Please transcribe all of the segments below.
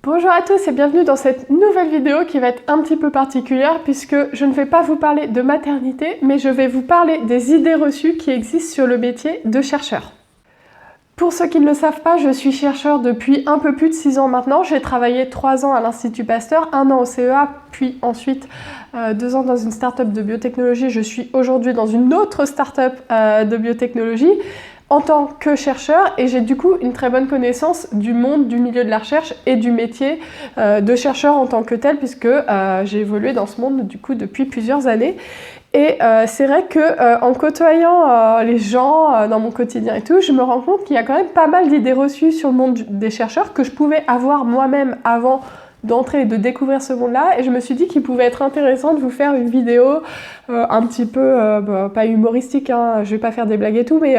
Bonjour à tous et bienvenue dans cette nouvelle vidéo qui va être un petit peu particulière puisque je ne vais pas vous parler de maternité, mais je vais vous parler des idées reçues qui existent sur le métier de chercheur. Pour ceux qui ne le savent pas, je suis chercheur depuis un peu plus de 6 ans maintenant. J'ai travaillé 3 ans à l'Institut Pasteur, 1 an au CEA, puis ensuite 2 ans dans une start-up de biotechnologie. Je suis aujourd'hui dans une autre start-up de biotechnologie en tant que chercheur et j'ai du coup une très bonne connaissance du monde, du milieu de la recherche et du métier de chercheur en tant que tel puisque j'ai évolué dans ce monde du coup depuis plusieurs années. Et c'est vrai que en côtoyant les gens dans mon quotidien et tout, je me rends compte qu'il y a quand même pas mal d'idées reçues sur le monde des chercheurs que je pouvais avoir moi-même avant d'entrer et de découvrir ce monde-là, et je me suis dit qu'il pouvait être intéressant de vous faire une vidéo un petit peu, pas humoristique, hein, je vais pas faire des blagues et tout, mais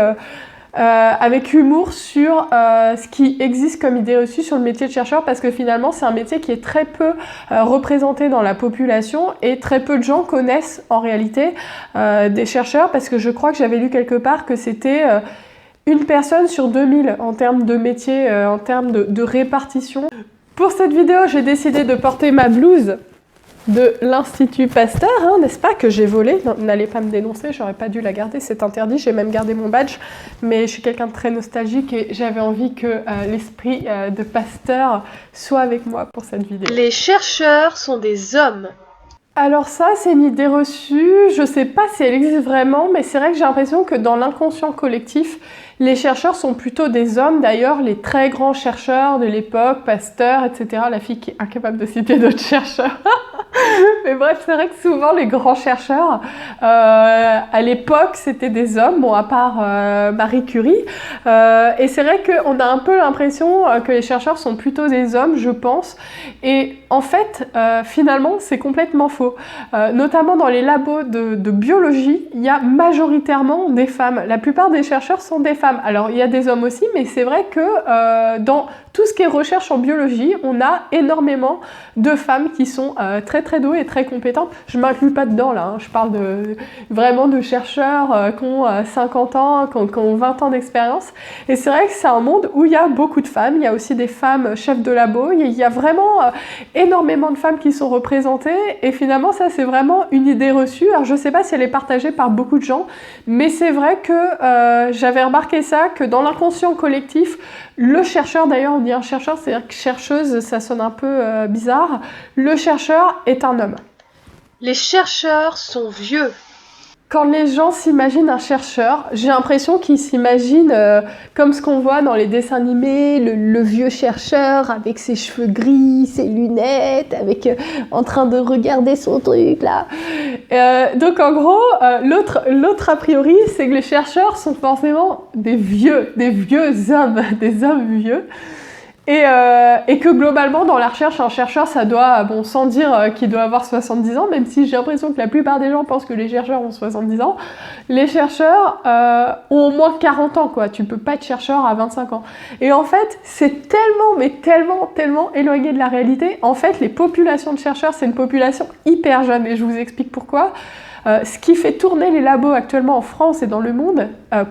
avec humour sur ce qui existe comme idée reçue sur le métier de chercheur, parce que finalement c'est un métier qui est très peu représenté dans la population et très peu de gens connaissent en réalité des chercheurs, parce que je crois que j'avais lu quelque part que c'était une personne sur 2000 en termes de métier, en termes de répartition. Pour cette vidéo, j'ai décidé de porter ma blouse de l'Institut Pasteur, hein, n'est-ce pas, que j'ai volé. N'allez pas me dénoncer, j'aurais pas dû la garder, c'est interdit, j'ai même gardé mon badge, mais je suis quelqu'un de très nostalgique et j'avais envie que l'esprit de Pasteur soit avec moi pour cette vidéo. Les chercheurs sont des hommes. Alors ça, c'est une idée reçue, je sais pas si elle existe vraiment, mais c'est vrai que j'ai l'impression que dans l'inconscient collectif, les chercheurs sont plutôt des hommes. D'ailleurs, les très grands chercheurs de l'époque, Pasteur, etc., la fille qui est incapable de citer d'autres chercheurs. Mais bref, c'est vrai que souvent les grands chercheurs, à l'époque, c'était des hommes, bon, à part Marie Curie. Et c'est vrai qu'on a un peu l'impression que les chercheurs sont plutôt des hommes, je pense. Et en fait, finalement, c'est complètement faux. Notamment dans les labos de biologie, il y a majoritairement des femmes. La plupart des chercheurs sont des femmes. Alors, il y a des hommes aussi, mais c'est vrai que dans tout ce qui est recherche en biologie, on a énormément de femmes qui sont très très douées et très compétentes. Je ne m'inclus pas dedans là, hein. Je parle vraiment de chercheurs qui ont 50 ans, qui ont 20 ans d'expérience. Et c'est vrai que c'est un monde où il y a beaucoup de femmes, il y a aussi des femmes chefs de labo, il y a vraiment énormément de femmes qui sont représentées et finalement ça c'est vraiment une idée reçue. Alors je ne sais pas si elle est partagée par beaucoup de gens, mais c'est vrai que j'avais remarqué ça, que dans l'inconscient collectif, le chercheur, d'ailleurs on dit un chercheur, c'est-à-dire que chercheuse ça sonne un peu bizarre, le chercheur est un homme. Les chercheurs sont vieux. Quand les gens s'imaginent un chercheur, j'ai l'impression qu'ils s'imaginent comme ce qu'on voit dans les dessins animés, le vieux chercheur avec ses cheveux gris, ses lunettes, avec en train de regarder son truc là. Donc en gros, l'autre a priori, c'est que les chercheurs sont forcément des vieux hommes, des hommes vieux. Et que globalement dans la recherche, un chercheur ça doit, bon sans dire qu'il doit avoir 70 ans, même si j'ai l'impression que la plupart des gens pensent que les chercheurs ont 70 ans, les chercheurs ont au moins 40 ans quoi, tu peux pas être chercheur à 25 ans. Et en fait c'est tellement, mais tellement éloigné de la réalité. En fait les populations de chercheurs c'est une population hyper jeune et je vous explique pourquoi. Ce qui fait tourner les labos actuellement en France et dans le monde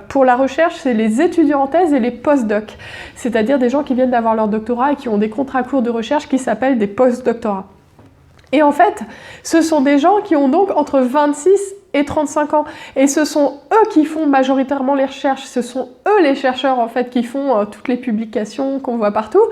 pour la recherche, c'est les étudiants en thèse et les post-docs. C'est-à-dire des gens qui viennent d'avoir leur doctorat et qui ont des contrats courts de recherche qui s'appellent des post-doctorats. Et en fait, ce sont des gens qui ont donc entre 26 et 35 ans. Et ce sont eux qui font majoritairement les recherches. Ce sont eux les chercheurs en fait qui font toutes les publications qu'on voit partout.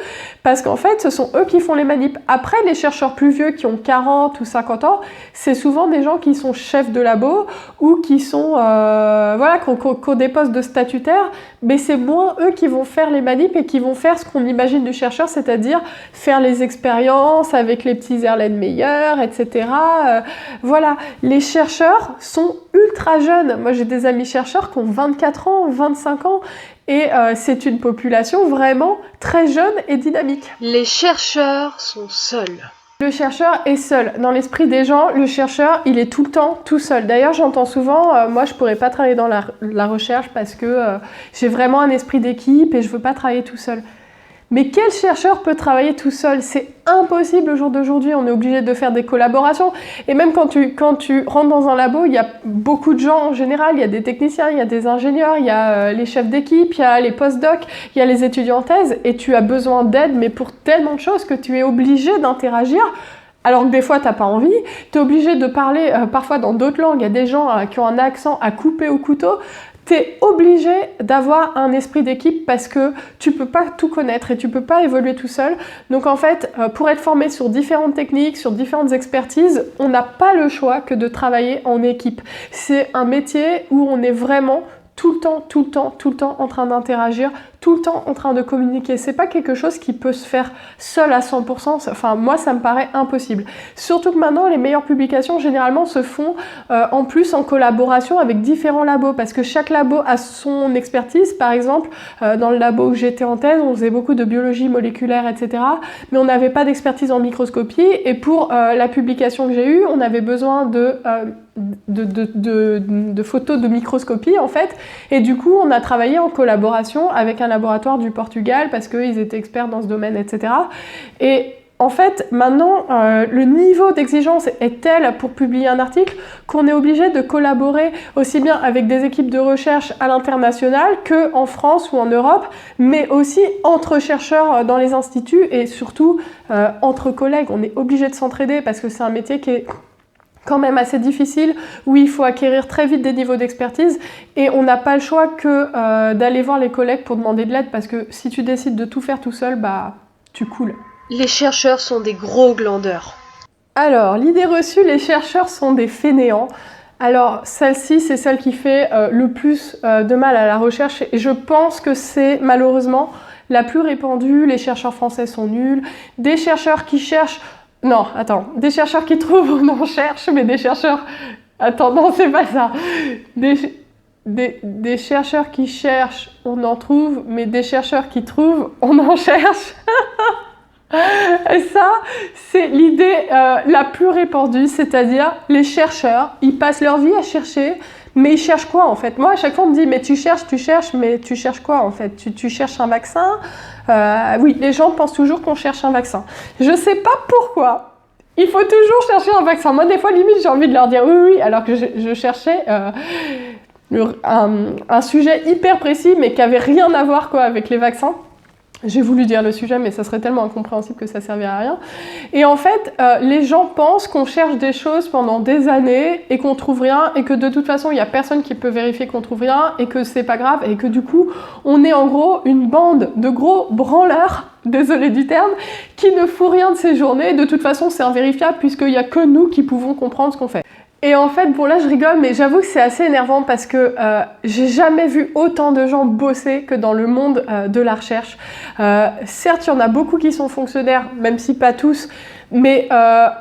Parce qu'en fait, ce sont eux qui font les manips. Après, les chercheurs plus vieux qui ont 40 ou 50 ans, c'est souvent des gens qui sont chefs de labo ou qui sont, voilà, qui ont des postes de statutaires. Mais c'est moins eux qui vont faire les manips et qui vont faire ce qu'on imagine du chercheur, c'est-à-dire faire les expériences avec les petits Erlenmeyer, etc. Voilà, les chercheurs sont ultra jeunes. Moi, j'ai des amis chercheurs qui ont 24 ans, 25 ans, et c'est une population vraiment très jeune et dynamique. Les chercheurs sont seuls. Le chercheur est seul. Dans l'esprit des gens, le chercheur, il est tout le temps tout seul. D'ailleurs, j'entends souvent, moi, je pourrais pas travailler dans la recherche parce que j'ai vraiment un esprit d'équipe et je veux pas travailler tout seul. Mais quel chercheur peut travailler tout seul? C'est impossible au jour d'aujourd'hui, on est obligé de faire des collaborations. Et même quand tu rentres dans un labo, il y a beaucoup de gens en général, il y a des techniciens, il y a des ingénieurs, il y a les chefs d'équipe, il y a les postdocs, il y a les étudiants en thèse, et tu as besoin d'aide, mais pour tellement de choses que tu es obligé d'interagir. Alors que des fois, t'as pas envie, t'es obligé de parler parfois dans d'autres langues, il y a des gens qui ont un accent à couper au couteau. T'es obligé d'avoir un esprit d'équipe parce que tu peux pas tout connaître et tu peux pas évoluer tout seul. Donc en fait, pour être formé sur différentes techniques, sur différentes expertises, on n'a pas le choix que de travailler en équipe. C'est un métier où on est vraiment tout le temps en train d'interagir, tout le temps en train de communiquer. C'est pas quelque chose qui peut se faire seul à 100%. Enfin, moi, ça me paraît impossible. Surtout que maintenant, les meilleures publications, généralement, se font en plus en collaboration avec différents labos, parce que chaque labo a son expertise. Par exemple, dans le labo où j'étais en thèse, on faisait beaucoup de biologie moléculaire, etc. Mais on n'avait pas d'expertise en microscopie. Et pour la publication que j'ai eue, on avait besoin de photos de microscopie, en fait. Et du coup, on a travaillé en collaboration avec un laboratoire du Portugal parce qu'ils étaient experts dans ce domaine, etc. Et en fait, maintenant, le niveau d'exigence est tel pour publier un article qu'on est obligé de collaborer aussi bien avec des équipes de recherche à l'international qu'en France ou en Europe, mais aussi entre chercheurs dans les instituts et surtout entre collègues. On est obligé de s'entraider parce que c'est un métier qui est quand même assez difficile, où il faut acquérir très vite des niveaux d'expertise et on n'a pas le choix que d'aller voir les collègues pour demander de l'aide parce que si tu décides de tout faire tout seul, bah tu coules. Les chercheurs sont des gros glandeurs. Alors, l'idée reçue, les chercheurs sont des fainéants. Alors, celle-ci, c'est celle qui fait le plus de mal à la recherche et je pense que c'est malheureusement la plus répandue. Les chercheurs français sont nuls. Des chercheurs qui cherchent... Non, attends, des chercheurs qui trouvent, on en cherche, mais des chercheurs... Attends, non, c'est pas ça. Des chercheurs qui cherchent, on en trouve, mais des chercheurs qui trouvent, on en cherche. Et ça, c'est l'idée la plus répandue, c'est-à-dire les chercheurs, ils passent leur vie à chercher, mais ils cherchent quoi en fait? Moi, à chaque fois, on me dit, mais tu cherches, mais tu cherches quoi en fait? Tu cherches un vaccin? Oui, les gens pensent toujours qu'on cherche un vaccin. Je sais pas pourquoi. Il faut toujours chercher un vaccin. Moi, des fois, limite, j'ai envie de leur dire oui, alors que je cherchais un sujet hyper précis, mais qui avait rien à voir quoi, avec les vaccins. J'ai voulu dire le sujet, mais ça serait tellement incompréhensible que ça servirait à rien. Et en fait, les gens pensent qu'on cherche des choses pendant des années et qu'on trouve rien, et que de toute façon, il n'y a personne qui peut vérifier qu'on trouve rien, et que c'est pas grave, et que du coup, on est en gros une bande de gros branleurs, désolé du terme, qui ne font rien de ces journées. De toute façon, c'est invérifiable, puisqu'il n'y a que nous qui pouvons comprendre ce qu'on fait. Et en fait, bon là je rigole, mais j'avoue que c'est assez énervant parce que j'ai jamais vu autant de gens bosser que dans le monde de la recherche. Certes, il y en a beaucoup qui sont fonctionnaires, même si pas tous, mais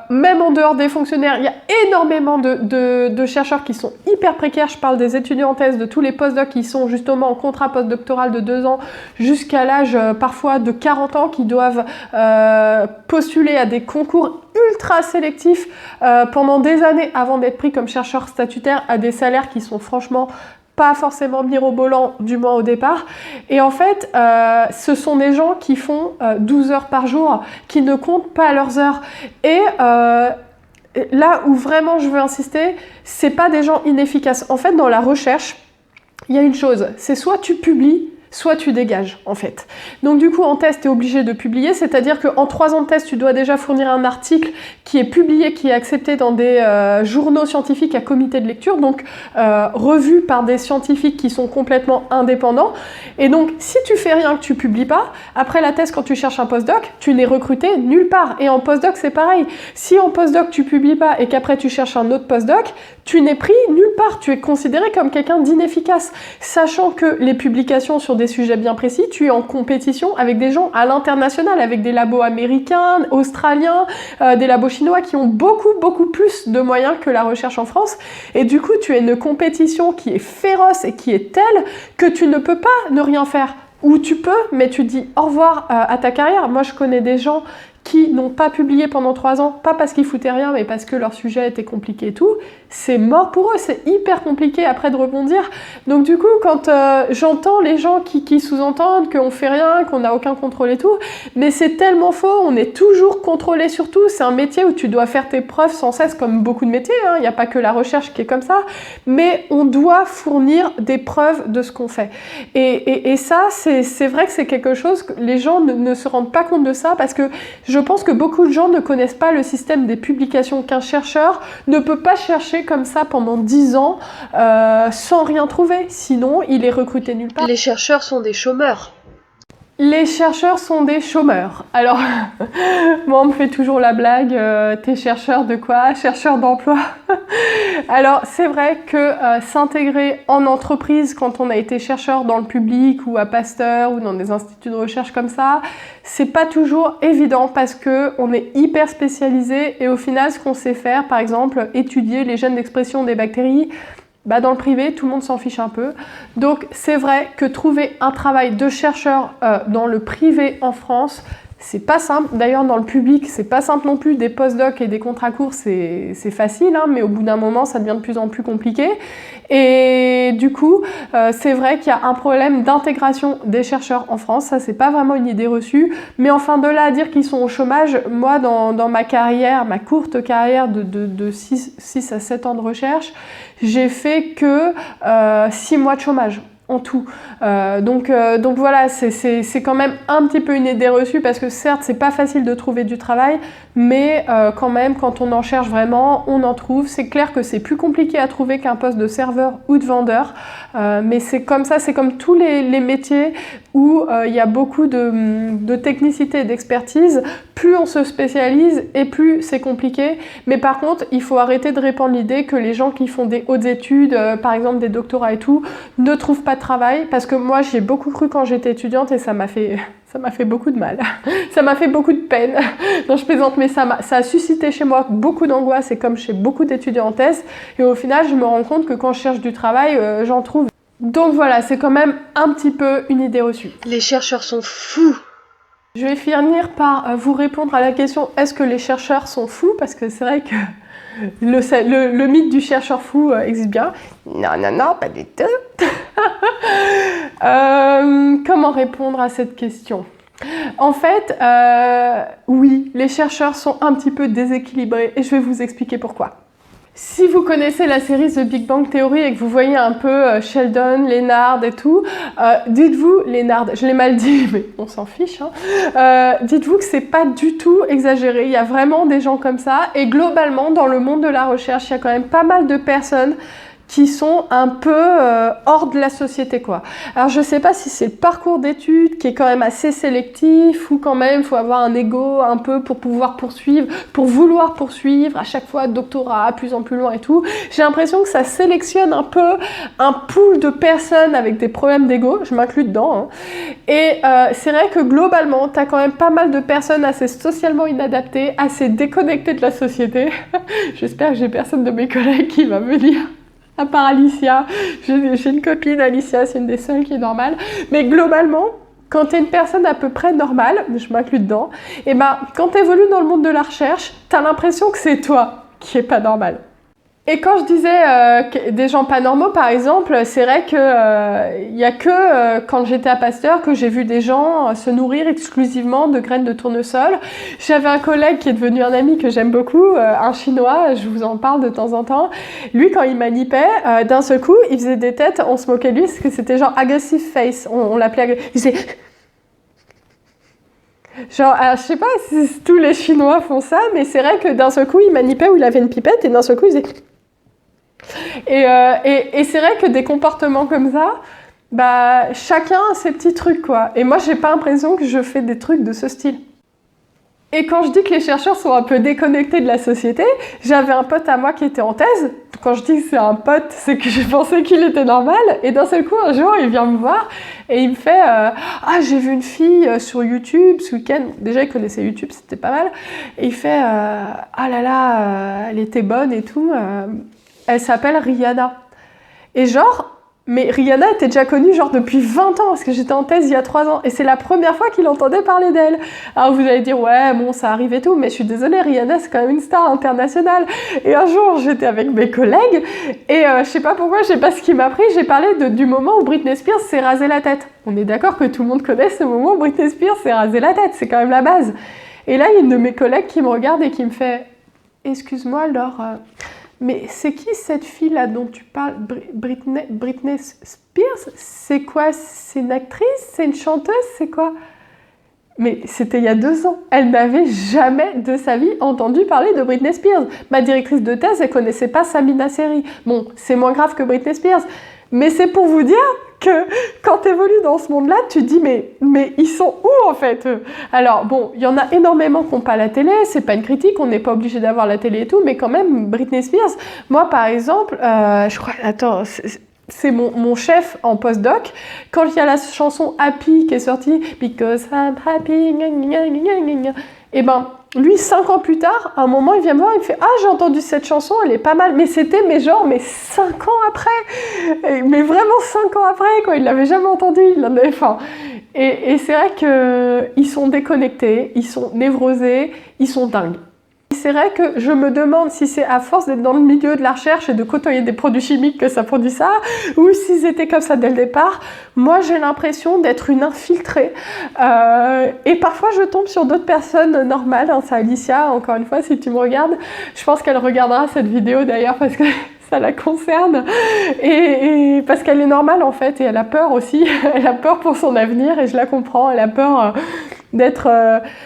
même en dehors des fonctionnaires, il y a énormément de chercheurs qui sont hyper précaires. Je parle des étudiants en thèse, de tous les postdocs qui sont justement en contrat postdoctoral de 2 ans jusqu'à l'âge parfois de 40 ans, qui doivent postuler à des concours ultra sélectifs pendant des années avant d'être pris comme chercheurs statutaires à des salaires qui sont franchement pas forcément mirobolants, du moins au départ. Et en fait, ce sont des gens qui font 12 heures par jour, qui ne comptent pas leurs heures. Et là où vraiment je veux insister, c'est pas des gens inefficaces. En fait, dans la recherche, il y a une chose, c'est soit tu publies, soit tu dégages, en fait. Donc du coup, en thèse, tu es obligé de publier, c'est-à-dire qu'en 3 ans de thèse, tu dois déjà fournir un article qui est publié, qui est accepté dans des journaux scientifiques à comité de lecture, donc revu par des scientifiques qui sont complètement indépendants. Et donc, si tu fais rien, que tu publies pas, après la thèse, quand tu cherches un postdoc, tu n'es recruté nulle part. Et en postdoc, c'est pareil. Si en postdoc, tu publies pas et qu'après tu cherches un autre postdoc, tu n'es pris nulle part. Tu es considéré comme quelqu'un d'inefficace. Sachant que les publications sur des sujets bien précis, tu es en compétition avec des gens à l'international, avec des labos américains, australiens, des labos chinois qui ont beaucoup plus de moyens que la recherche en France. Et du coup, tu as une compétition qui est féroce et qui est telle que tu ne peux pas ne rien faire. Ou tu peux, mais tu dis au revoir à ta carrière. Moi, je connais des gens qui n'ont pas publié pendant 3 ans, pas parce qu'ils foutaient rien, mais parce que leur sujet était compliqué et tout, c'est mort pour eux, c'est hyper compliqué après de rebondir. Donc du coup, quand j'entends les gens qui sous-entendent qu'on fait rien, qu'on n'a aucun contrôle et tout, mais c'est tellement faux, on est toujours contrôlé sur tout, c'est un métier où tu dois faire tes preuves sans cesse, comme beaucoup de métiers, hein. Il n'y a pas que la recherche qui est comme ça, mais on doit fournir des preuves de ce qu'on fait. Et ça, c'est vrai que c'est quelque chose que les gens ne se rendent pas compte de ça, parce que je pense que beaucoup de gens ne connaissent pas le système des publications, qu'un chercheur ne peut pas chercher comme ça pendant 10 ans sans rien trouver, sinon il est recruté nulle part. Les chercheurs sont des chômeurs. Les chercheurs sont des chômeurs. Alors, moi on me fait toujours la blague, t'es chercheur de quoi? Chercheur d'emploi. Alors, c'est vrai que s'intégrer en entreprise quand on a été chercheur dans le public ou à Pasteur ou dans des instituts de recherche comme ça, c'est pas toujours évident parce que on est hyper spécialisé et au final, ce qu'on sait faire, par exemple, étudier les gènes d'expression des bactéries, dans le privé, tout le monde s'en fiche un peu. Donc, c'est vrai que trouver un travail de chercheur dans le privé en France, c'est pas simple. D'ailleurs, dans le public, c'est pas simple non plus. Des post-docs et des contrats courts, c'est facile, hein, mais au bout d'un moment, ça devient de plus en plus compliqué. Et du coup, c'est vrai qu'il y a un problème d'intégration des chercheurs en France. Ça, c'est pas vraiment une idée reçue. Mais enfin, de là à dire qu'ils sont au chômage, moi, dans ma carrière, ma courte carrière de 6 à 7 ans de recherche, j'ai fait que 6 mois de chômage en tout. Donc voilà, c'est quand même un petit peu une idée reçue parce que certes, c'est pas facile de trouver du travail, mais quand même, quand on en cherche vraiment, on en trouve. C'est clair que c'est plus compliqué à trouver qu'un poste de serveur ou de vendeur, mais c'est comme ça, c'est comme tous les métiers où il y a beaucoup de technicité et d'expertise. Plus on se spécialise et plus c'est compliqué. Mais par contre, il faut arrêter de répandre l'idée que les gens qui font des hautes études, par exemple des doctorats et tout, ne trouvent pas de travail. Parce que moi, j'y ai beaucoup cru quand j'étais étudiante et ça m'a fait beaucoup de mal. Ça m'a fait beaucoup de peine. Non, je plaisante, mais ça a suscité chez moi beaucoup d'angoisse et comme chez beaucoup d'étudiants en thèse. Et au final, je me rends compte que quand je cherche du travail, j'en trouve. Donc voilà, c'est quand même un petit peu une idée reçue. Les chercheurs sont fous. Je vais finir par vous répondre à la question « Est-ce que les chercheurs sont fous ?» Parce que c'est vrai que le mythe du chercheur fou existe bien. Non, pas du tout. Comment répondre à cette question ? En fait, oui, les chercheurs sont un petit peu déséquilibrés et je vais vous expliquer pourquoi. Si vous connaissez la série The Big Bang Theory et que vous voyez un peu Sheldon, Leonard et tout, dites-vous, Leonard, je l'ai mal dit, mais on s'en fiche, hein, dites-vous que c'est pas du tout exagéré, il y a vraiment des gens comme ça, et globalement, dans le monde de la recherche, il y a quand même pas mal de personnes qui sont un peu hors de la société, quoi. Alors, je sais pas si c'est le parcours d'études qui est quand même assez sélectif ou quand même, il faut avoir un ego un peu pour pouvoir poursuivre, pour vouloir poursuivre à chaque fois doctorat, plus en plus loin et tout. J'ai l'impression que ça sélectionne un peu un pool de personnes avec des problèmes d'ego, je m'inclus dedans, hein. Et c'est vrai que globalement, t'as quand même pas mal de personnes assez socialement inadaptées, assez déconnectées de la société. J'espère que j'ai personne de mes collègues qui va me dire... À part Alicia, j'ai une copine, Alicia, c'est une des seules qui est normale. Mais globalement, quand tu es une personne à peu près normale, je m'inclus dedans, et quand tu évolues dans le monde de la recherche, tu as l'impression que c'est toi qui est pas normal. Et quand je disais des gens pas normaux, par exemple, c'est vrai qu'il n'y a que quand j'étais à Pasteur que j'ai vu des gens se nourrir exclusivement de graines de tournesol. J'avais un collègue qui est devenu un ami que j'aime beaucoup, un Chinois, je vous en parle de temps en temps. Lui, quand il manipait, d'un seul coup, il faisait des têtes, on se moquait de lui, parce que c'était genre aggressive face, on l'appelait il faisait... Genre, alors, je sais pas si tous les Chinois font ça, mais c'est vrai que d'un seul coup, il manipait où il avait une pipette, et d'un seul coup, il faisait... Et c'est vrai que des comportements comme ça, chacun a ses petits trucs, quoi. Et moi, j'ai pas l'impression que je fais des trucs de ce style. Et quand je dis que les chercheurs sont un peu déconnectés de la société, j'avais un pote à moi qui était en thèse. Quand je dis que c'est un pote, c'est que je pensais qu'il était normal. Et d'un seul coup, un jour, il vient me voir et il me fait « Ah, j'ai vu une fille sur YouTube ce week-end. » Déjà, il connaissait YouTube, c'était pas mal. Et il fait « Ah là là, elle était bonne et tout. Elle s'appelle Rihanna. » Et genre, Mais Rihanna était déjà connue genre depuis 20 ans, parce que j'étais en thèse il y a 3 ans, et c'est la première fois qu'il entendait parler d'elle. Alors vous allez dire, ouais, bon, ça arrive et tout, mais je suis désolée, Rihanna, c'est quand même une star internationale. Et un jour, j'étais avec mes collègues, et je sais pas pourquoi, je sais pas ce qui m'a pris, j'ai parlé du moment où Britney Spears s'est rasé la tête. On est d'accord que tout le monde connaît ce moment où Britney Spears s'est rasé la tête, c'est quand même la base. Et là, il y a une de mes collègues qui me regarde et qui me fait, excuse-moi, Laure... mais c'est qui cette fille-là dont tu parles, Britney Spears? C'est quoi? C'est une actrice? C'est une chanteuse? C'est quoi? Mais c'était il y a 2 ans. Elle n'avait jamais de sa vie entendu parler de Britney Spears. Ma directrice de thèse, elle connaissait pas Samina Seri. Bon, c'est moins grave que Britney Spears. Mais c'est pour vous dire que quand tu évolues dans ce monde-là, tu te dis mais ils sont où en fait? Alors bon, il y en a énormément qui n'ont pas la télé, c'est pas une critique, on n'est pas obligé d'avoir la télé et tout, mais quand même, Britney Spears, moi par exemple, je crois, attends, c'est mon chef en postdoc, quand il y a la chanson Happy qui est sortie, Because I'm happy, gna, gna, gna, gna, gna, et ben, lui, 5 ans plus tard, à un moment, il vient me voir, il me fait « Ah, j'ai entendu cette chanson, elle est pas mal. » Mais c'était, mais 5 ans après. Mais vraiment 5 ans après, quoi. Il l'avait jamais entendu. Il en avait, enfin... Et c'est vrai qu'ils sont déconnectés, ils sont névrosés, ils sont dingues. C'est vrai que je me demande si c'est à force d'être dans le milieu de la recherche et de côtoyer des produits chimiques que ça produit ça, ou s'ils étaient comme ça dès le départ. Moi, j'ai l'impression d'être une infiltrée. Et parfois, je tombe sur d'autres personnes normales. C'est Alicia, encore une fois, si tu me regardes. Je pense qu'elle regardera cette vidéo d'ailleurs parce que ça la concerne. Et parce qu'elle est normale en fait, et elle a peur aussi. Elle a peur pour son avenir et je la comprends. Elle a peur... d'être...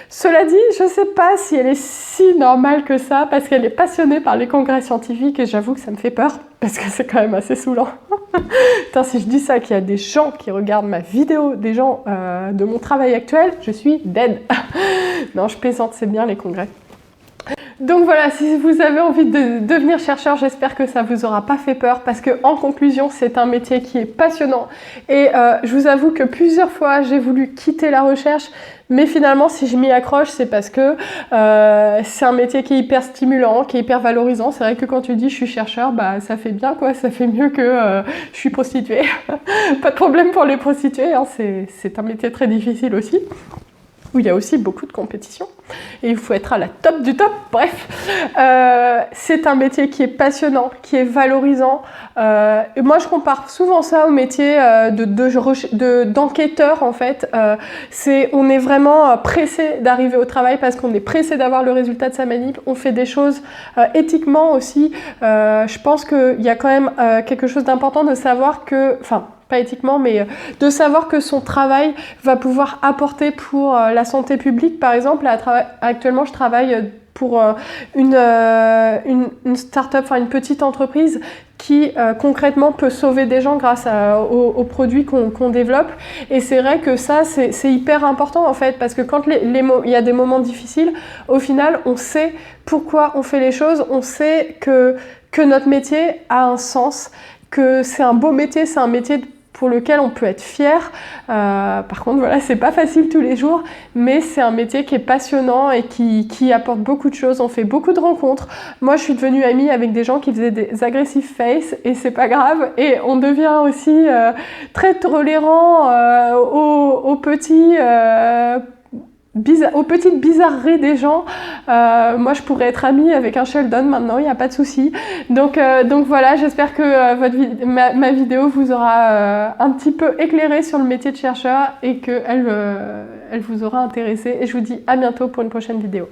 Cela dit, je sais pas si elle est si normale que ça, parce qu'elle est passionnée par les congrès scientifiques, et j'avoue que ça me fait peur, parce que c'est quand même assez saoulant. Putain, si je dis ça, qu'il y a des gens qui regardent ma vidéo, des gens de mon travail actuel, je suis dead. Non, je plaisante, c'est bien les congrès. Donc voilà, si vous avez envie de devenir chercheur, j'espère que ça vous aura pas fait peur parce que en conclusion, c'est un métier qui est passionnant et je vous avoue que plusieurs fois, j'ai voulu quitter la recherche, mais finalement, si je m'y accroche, c'est parce que c'est un métier qui est hyper stimulant, qui est hyper valorisant. C'est vrai que quand tu dis je suis chercheur, bah ça fait bien quoi, ça fait mieux que je suis prostituée. Pas de problème pour les prostituées, hein, c'est un métier très difficile aussi, où il y a aussi beaucoup de compétition et il faut être à la top du top. Bref, c'est un métier qui est passionnant, qui est valorisant. Et moi, je compare souvent ça au métier d'enquêteur en fait. On est vraiment pressé d'arriver au travail parce qu'on est pressé d'avoir le résultat de sa manip. On fait des choses éthiquement aussi. Je pense qu'il y a quand même quelque chose d'important de savoir que... Enfin, pas éthiquement, mais de savoir que son travail va pouvoir apporter pour la santé publique. Par exemple, actuellement, je travaille pour une start-up, enfin une petite entreprise qui concrètement peut sauver des gens grâce aux produits qu'on développe. Et c'est vrai que ça, c'est hyper important en fait, parce que quand il y a des moments difficiles, au final, on sait pourquoi on fait les choses, on sait que notre métier a un sens, que c'est un beau métier, c'est un métier pour lequel on peut être fier. Par contre, voilà, c'est pas facile tous les jours, mais c'est un métier qui est passionnant et qui apporte beaucoup de choses. On fait beaucoup de rencontres. Moi, je suis devenue amie avec des gens qui faisaient des aggressive face et c'est pas grave. Et on devient aussi très tolérant aux petites bizarreries des gens. Moi, je pourrais être amie avec un Sheldon maintenant, il n'y a pas de souci. Donc voilà, j'espère que ma vidéo vous aura un petit peu éclairé sur le métier de chercheur et qu'elle vous aura intéressé. Et je vous dis à bientôt pour une prochaine vidéo.